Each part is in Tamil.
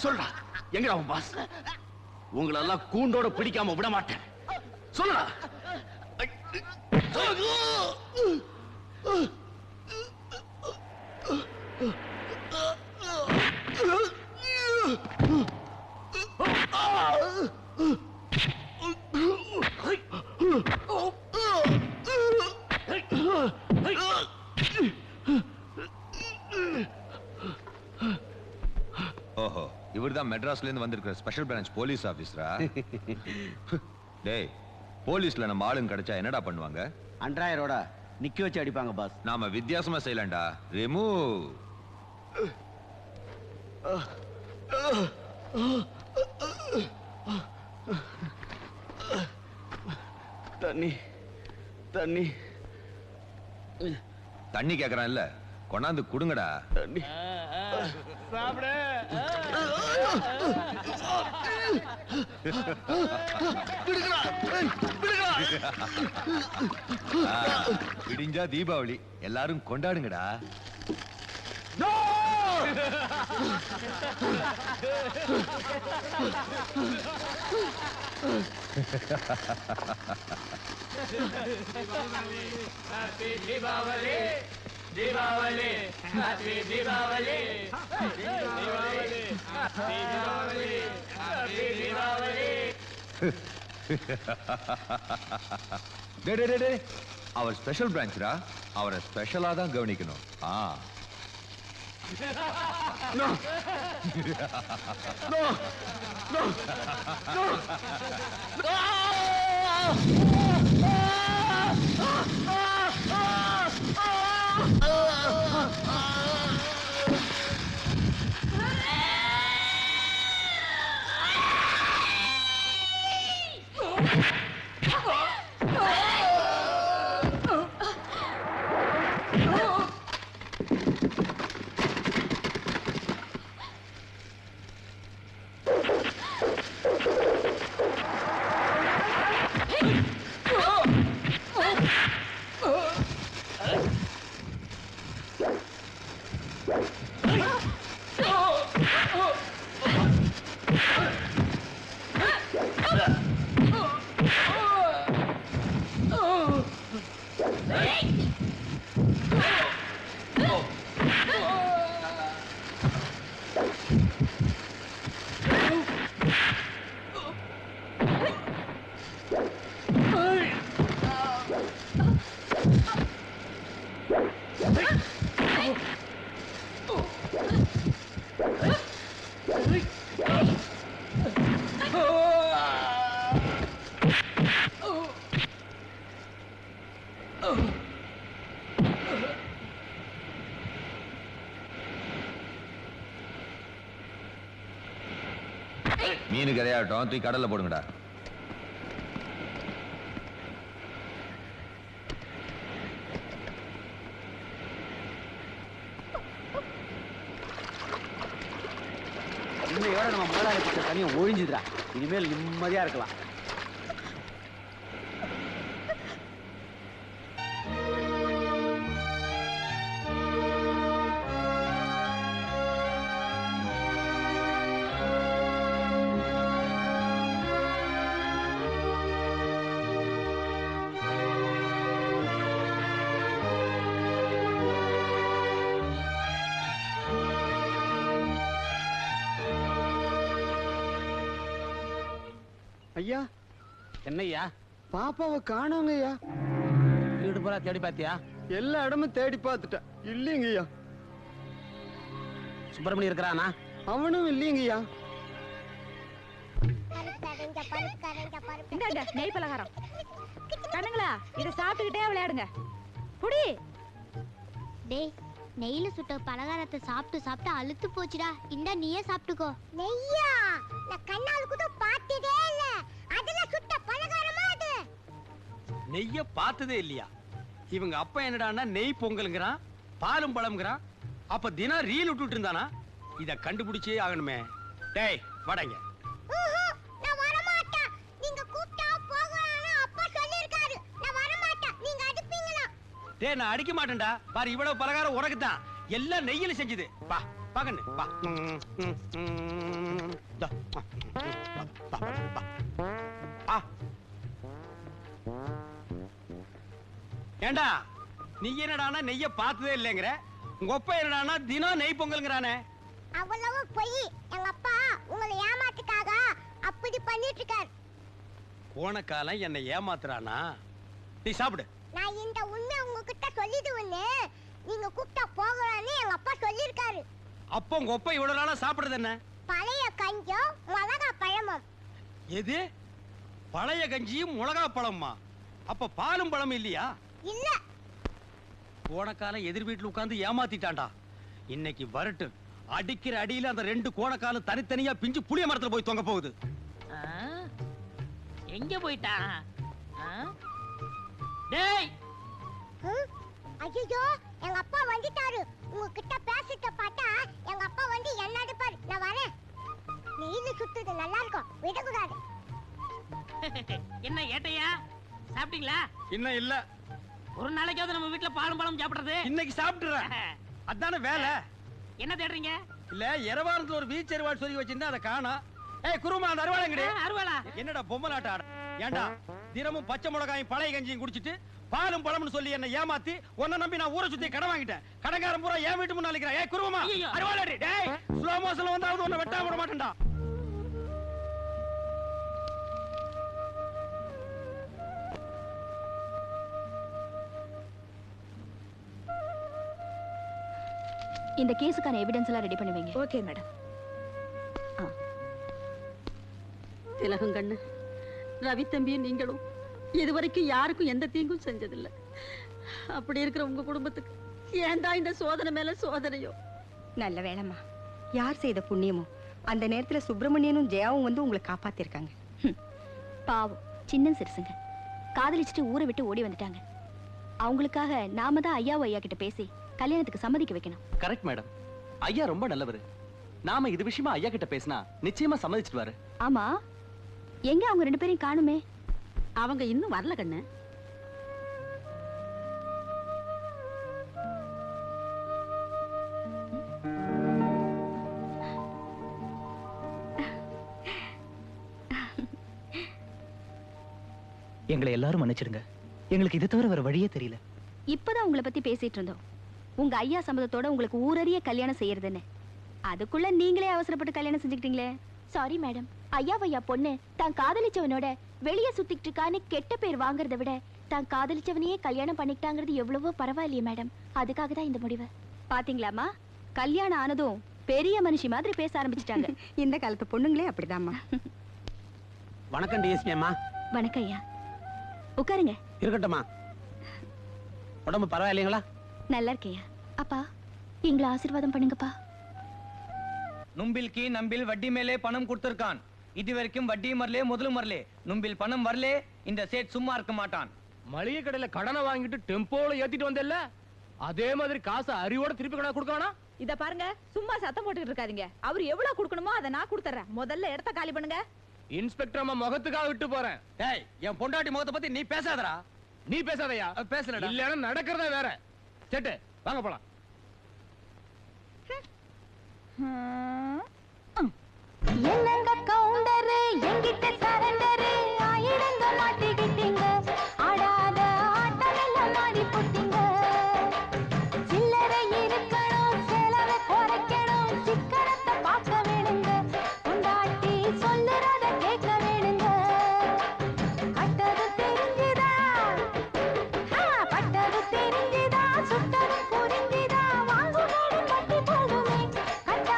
சொல்றா எங்கடா உன் பாஸ்? உங்களெல்லாம் கூண்டோட பிடிக்காம விட மாட்டேன். சொல்லுடா. ஓஹோ, இவர்தான் மெட்ராஸ்ல இருந்து வந்திருக்கிற ஸ்பெஷல் பிரான்ச் போலீஸ் ஆபீசரா? டேய், போலீஸ்ல நம்ம ஆளுங்க கிடைச்சா என்னடா பண்ணுவாங்க? அன்றாயரோட நிக்க வச்சு அடிப்பாங்க பாஸ். நாம வித்தியாசமா செய்யலாம்டா. ரிமூவ். தண்ணி தண்ணி தண்ணி கேக்குறான் இல்ல, கொண்டாந்து குடுங்கடா. தண்ணி சாப்பிடு. விடிஞ்சா தீபாவளி, எல்லாரும் கொண்டாடுங்கடா. Happy Deepavali, Deepavali, Happy Deepavali, Deepavali, Happy Deepavali, Happy Deepavali. டே, அவர் ஸ்பெஷல் பிரான்ச்ரா, அவரை ஸ்பெஷலா தான் கவனிக்கணும். No! No! No! No! மீனு கரையாட்டம், தூக்கி கடல்ல போடுங்கடா. இன்னையோட நம்ம முதலாளி பட்ட தனியை ஒழிஞ்சுதுடா. இனிமேல் நிம்மதியா இருக்கலாம். ஐயா, என்னய்யா? பாப்பாவை காணோங்க ஐயா. வீடு பூரா தேடி பாத்தியா? எல்லா இடமும் தேடி பார்த்துட்டேன், இல்லைங்க ஐயா. சுப்பிரமணி இருக்கிறானா? அவனும் இல்லைங்கய்யா. இந்தாங்க நெய் பலகாரம். கண்ணுங்களா இத சாப்பிட்டுக்கிட்டே விளையாடுங்க. புடி. டேய், நெய்ல சுட்ட பலகாரத்தை சாப்பிட்டு சாப்பிட்டு அழுத்து போச்சுடா. இந்தா நீயே சாப்பிட்டுக்கோ. நெய்யா? நான் கண்ணால கூட பார்த்ததே இல்ல. அதுல சுட்ட பலகாரமா அது? நெய்ய பார்த்ததே இல்லையா? இவங்க அப்பா என்னடான்னா நெய் பொங்கல்ங்கறான், பாலும் பழம்ங்கறான். அப்ப தினம் ரீல் விட்டுட்டு இருந்தானா? இத கண்டுபிடிச்சே ஆகணுமே. டேய் வாடங்க. நான் வர மாட்டேன். நீங்க கூப்பிட்டா போகலாம்னு அப்பா சொல்லிருக்காரு. நான் வர மாட்டேன். நீங்க அடிப்பீங்களா? டேய் நான் அடிக்க மாட்டேன்டா. பாரு இவ்வளவு பலகாரம் உனக்கு தான். எல்லாம் நெய்யில செஞ்சது. பா பாக்கண்ணு பா. டா. பா பா. பா. ஏண்டா நீ என்னடானா நெய்ய பார்த்ததே இல்லங்கற, உங்க அப்பா என்னடானா தினம் நெய் பொங்கல்ங்கறானே. அவ்வளவு பொய். எங்க அப்பா உங்களை ஏமாத்துக்காக அப்படி பண்ணிட்டு இருக்காரு. போன காலம் என்ன ஏமாத்துறானா? நீ சாப்பிடு. நான் இந்த உண்மை உங்ககிட்ட சொல்லிடுவேன்னு நீங்க கூப்பிட்டா போகலாம்னு எங்க அப்பா சொல்லிருக்காரு. அப்போ உங்க அப்பா இவ்வளவு நாளா சாப்பிடுறது என்ன? பழைய கஞ்சம் மிளகா பழமும். எது? பழைய கஞ்சியும் மிளகா பழமா? அப்ப பாலும் பழம் இல்லையா? இல்ல. போன காலம் எதிர் வீட்டுல உட்கார்ந்து ஏமாத்திட்டான்டா. இன்னைக்கு வரட்டு அடிக்கிற அடியில அந்த ரெண்டு கோணக்காலும் தனித்தனியா பிஞ்சு புளிய மரத்துல போய் தொங்க போகுது. எங்க போயிட்டா? டேய் ஐயோ, எங்க அப்பா வந்துட்டாரு. உங்ககிட்ட பேசிட்ட பார்த்தா எங்க அப்பா வந்து என்ன அடிப்பாரு. நான் வரேன். நெய்ல சுட்டுது நல்லா இருக்கும், விடக்கூடாது. என்ன ஏட்டையா சாப்பிட்டீங்களா? இன்னும் இல்ல. ஒரு நாளைக்காவது நம்ம வீட்டுல பாலும் பழம் சாப்பிடுறது. இன்னைக்கு சாப்பிட்டுறேன். அதான வேலை. என்ன தேடுறீங்க? இல்ல எரவாரத்துல ஒரு வீச்சு அருவாள் சொல்லி வச்சிருந்தா அதை காணோம். ஏய் குருமா அந்த அருவாள் எங்கடி? அருவாளா? என்னடா பொம்மை நாட்ட ஆட? ஏண்டா தினமும் பச்சை மிளகாயும் பழைய கஞ்சியும் குடிச்சிட்டு பாலும் பழம்னு சொல்லி என்ன ஏமாத்தி உன்னை நம்பி நான் ஊரை சுத்தி கடன் வாங்கிட்டேன். கடங்காரன் பூரா என் வீட்டு முன்னால நிக்கிறா. ஏய் குருமா அருவாள் அடி. டேய் ஸ்லோ மோஷன்ல வந்தாவது உன்னை வெட்டாம விட மாட்டேன்டா. இந்த கேஸுக்கான எவிடன்ஸ் எல்லாம் ரெடி பண்ணுவீங்க. Okay madam. திலகம் கண்ணு, ரவி தம்பியும் நீங்களும் இதுவரைக்கும் யாருக்கும் எந்த தீங்கும் செஞ்சதில்லை. அப்படி இருக்கிற உங்க குடும்பத்துக்கு ஏன்டா இந்த சோதனை மேல சோதனையோ? நல்ல வேலைம்மா. யார் செய்த புண்ணியமோ அந்த நேரத்துல சுப்பிரமணியனும் ஜெயாவும் வந்து உங்களை காப்பாத்திருக்காங்க. பாவம் சின்ன சிறுசுங்க காதலிச்சுட்டு ஊரை விட்டு ஓடி வந்துட்டாங்க. அவங்களுக்காக நாம தான் ஐயா கிட்ட பேசி கல்யாணத்துக்கு சம்மதிக்க வைக்கணும். Correct madam. ஐயா ரொம்ப நல்லவரு. நாம இது விஷயமா ஐயா கிட்ட பேசினா நிச்சயமா சம்மதிச்சிடுவாரு. ஆமா, எங்க அவங்க ரெண்டு பேரையும் காணுமே? அவங்க இன்னும் வரல கண்ணு. எங்களை எல்லாரும் மன்னிச்சிடுங்க. எங்களுக்கு இது தவிர வேற வழியே தெரியல. இப்பதான் உங்களை பத்தி பேசிட்டு இருந்தோம். உங்க ஐயா சம்மதத்தோட உங்களுக்கு ஊரறிய கல்யாணம் செய்யறதுன்னு. அதுக்குள்ள நீங்களே அவசரப்பட்டு கல்யாணம் செஞ்சுக்கிட்டீங்களே. Sorry madam. ஐயா பொண்ணு தான் காதலிச்சவனோட வெளியே சுத்திட்டு இருக்கான்னு கெட்ட பேர் வாங்குறதை விட தான் காதலிச்சவனையே கல்யாணம் பண்ணிக்கிட்டாங்கிறது எவ்வளவோ பரவாயில்லையே மேடம். அதுக்காக தான் இந்த முடிவு. பாத்தீங்களாமா, கல்யாணம் ஆனதும் பெரிய மனுஷி மாதிரி பேச ஆரம்பிச்சிட்டாங்க. இந்த காலத்து பொண்ணுங்களே அப்படிதாம்மா. வணக்கம் டிஎஸ்பி அம்மா. வணக்கம் ஐயா. உட்காருங்க. இருக்கட்டும்மா. உடம்பு பரவாயில்லைங்களா? நல்லா இருக்கையா. அப்பா எங்களை ஆசீர்வாதம் பண்ணுங்கப்பா. நும்பில்கி நம்பில் வட்டி மேலே பணம் கொடுத்திருக்கான். இது வரைக்கும் வட்டி மரலே முதலும் மரலே. நும்பில் பணம் வரலே இந்த சேட் சும்மா இருக்க மாட்டான். மளிகை கடையில கடனை வாங்கிட்டு டெம்போல ஏத்திட்டு வந்தல்ல, அதே மாதிரி காசை அறிவோட திருப்பி கடை கொடுக்கறானா? இத பாருங்க, சும்மா சத்தம் போட்டுக்கிட்டு இருக்காதீங்க. அவர் எவ்வளவு கொடுக்கணுமோ அதை நான் கொடுத்துறேன். முதல்ல இடத்த காலி பண்ணுங்க. இன்ஸ்பெக்டர் அம்மா முகத்துக்காக விட்டு போறேன். டேய் என் பொண்டாட்டி முகத்தை பத்தி நீ பேசாதடா. நீ பேசாதயா? பேசலடா. இல்லன்னா நடக்கிறதே வேற. சேட்டு வாங்க போலாம். என்னங்க கவுண்டரு எங்கிட்ட சரண்டரு ஆயிரங்க மாட்டிக்கிட்டீங்க. ஆடாத ஆட்டமெல்லாம் மாறி போட்டீங்க. சில்லறை இருக்கணும், செலவை குறைக்கணும், சிக்கனத்தை பார்க்க வேணுங்க. கொண்டாட்டி சொல்லுறத கேட்க வேணுங்க. கட்டது தெரிஞ்சுதா, பட்டது தெரிஞ்சுதா, சுட்டது புரிஞ்சுதா, வாங்குவது பட்டி போடுமே. கட்ட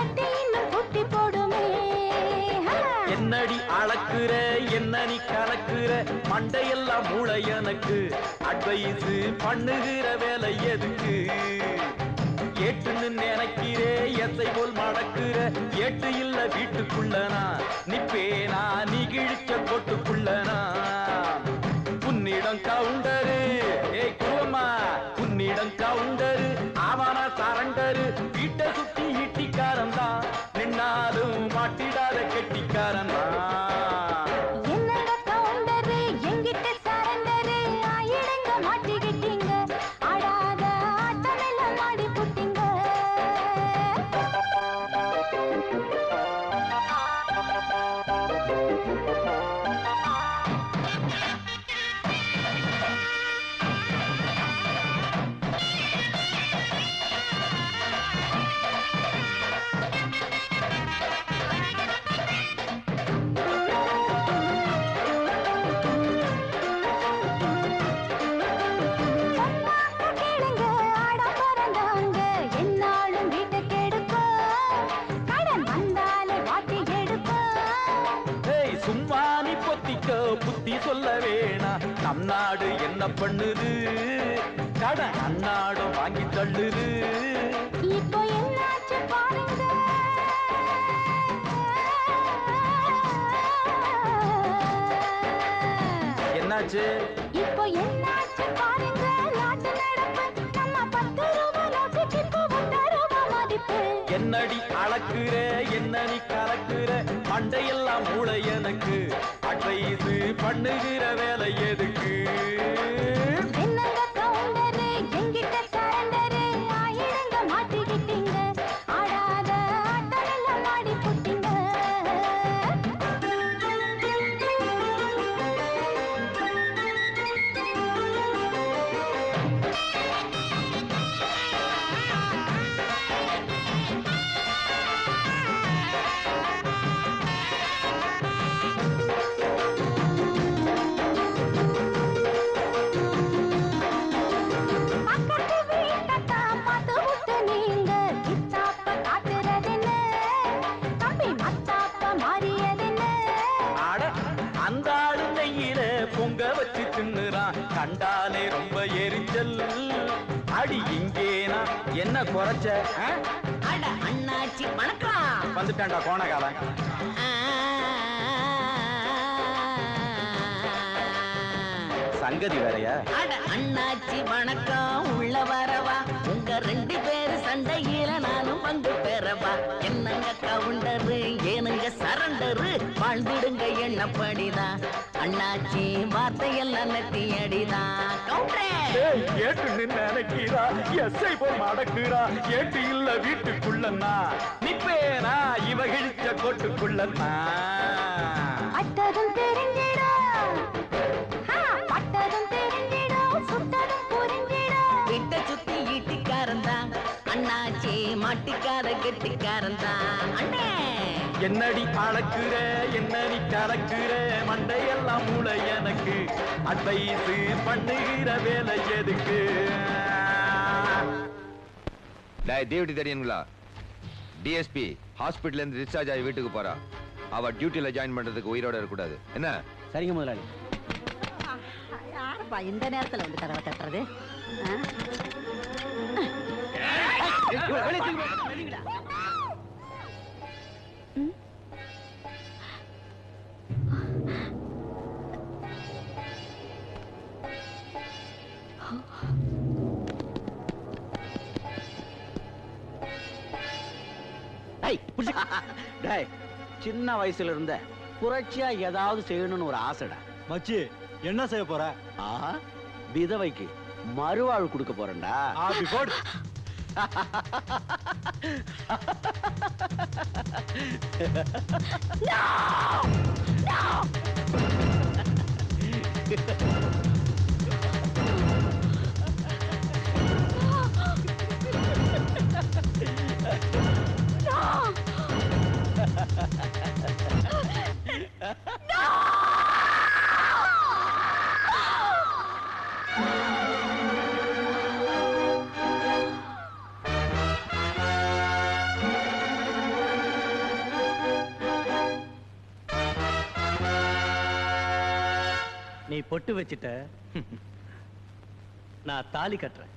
கட்டி இன்னும் குட்டி போடுமே. என்னடி அளக்குற என்ன நீ கலக்குற மண்டையெல்லாம் மூளை எனக்கு அட்வைஸ் பண்ணுகிற வேலை எதுக்கு ஏட்டுன்னு நினைக்கிறே எசை போல் மடக்குற ஏட்டு இல்ல வீட்டுக்குள்ளனா நிப்பேனா நீ கிழிச்ச கொட்டுக்குள்ளனா உன்னிடம் கவுண்டரு ஏய் குருவம்மா உன்னிடம் கவுண்டரு ஆவானா சரண்டரு வீட்டை சுத்தி ஈட்டிக்காரன் தான் நின்னாலும் மாட்டிடாத கெட்டிக்காரன் என்னங்க கவுண்டரு எங்கிட்ட சரண்டரு ஆயிடுங்க மாட்டிக்கிட்டீங்க ஆடாத ஆட்டமெல்லாம் ஆடி புட்டீங்க. கேளுங்க ஆடம்பரந்தாங்க என்னாலும் வீட்டை கெடுக்கும் கடன் வந்தாலே வாட்டி எடுக்கும். ஏய் சும்மா நீ பொத்திக்க புத்தி சொல்ல வேணா நம் நாடு என்ன பண்ணுது கடன் அந்நாடும் வாங்கி தள்ளுது. இப்போ என்னாச்சு பாருங்க. என்னாச்சு இப்போ என்னாச்சு பாருங்க நாட்டு நடப்பு நம்ம 10 ரூபாய் நோட்டுக்கு இப்போ 10 ரூபாய் மதிப்பு. என்னடி அளக்குற என்ன நீ கலக்குற மண்டையெல்லாம் மூளை எனக்கு அட்வைஸ் பண்ணுகிற வேலை எதுக்கு என்னங்க கவுண்டரு எங்கிட்ட சரண்டரு ஆயிடுங்க மாட்டிக்கிட்டீங்க ஆடாத ஆட்டமெல்லாம் ஆடி புட்டீங்க. பக்கத்து வீட்டத்தான் பார்த்து விட்டு நீங்க கித்தாப்ப காட்டுறதென்ன தம்பி மத்தாப்ப மாறியதென்ன. ஆட அந்த ஆளு நெய்யில பொங்க வச்சு தின்னுறான் கண்டாலே ரொம்ப எரிச்சல் அடி இங்கேனா என்ன குறைச்ச அட அண்ணாச்சி வணக்கம். வந்துட்டான்டா கோணகாலன் சங்கதி வேறையா அட அண்ணாச்சி வணக்கம் உள்ள வரவா உங்க 2 பேரு சண்டையில நானும் பங்கு பெறவா. என்னங்க கவுண்டரு ஏனுங்க சரண்டரு வாழ்ந்துடுங்க எண்ணப்படிதான் அண்ணாச்சி வார்த்தையெல்லாம் நெத்தி அடிதான். கவுண்டரே ஏட்டு நினைக்கிறா எஸ்ஐ போல் மடக்குறா ஏட்டு இல்ல வீட்டுக்குள்ளன்னா நிப்பேனா இவ கிழிச்ச கொட்டுக்குள்ளன்னா பட்டதும் தெரிஞ்சிடும் பட்டதும் தெரிஞ்சிடும் சுட்டதும் புரிஞ்சிடும். வீட்டை சுத்தி ஈட்டிக்காரன் தான் அண்ணாச்சி மாட்டிக்கார கெட்டிக்காரன் தான். அண்ணே என்னடி அளக்குற என்ன நீ கலக்குற மண்டையெல்லாம் மூளை எனக்கு அட்வைஸ் பண்ணுகிற வேலை எதுக்கு டியூட்டி தெரியுங்களா டிஎஸ்பி ஹாஸ்பிட்டல்ல இருந்து டிஸ்சார்ஜ் ஆகி வீட்டுக்கு போறா அவ டியூட்டில ஜாயின் பண்றதுக்கு உயிரோட இருக்கக்கூடாது என்ன சரிங்க முதலாளி. யாருப்பா இந்த நேரத்துல வந்து கதவை தட்டுறது? சின்ன வயசுல இருந்த புரட்சியா ஏதாவது செய்யணும்னு ஒரு ஆசைடா. மச்சி என்ன செய்ய போற? விதவைக்கு மறுவாழ்வு கொடுக்க போறேன்டா. நீ பொட்டு வச்சிட்ட, நான் தாலி கட்டுறேன்.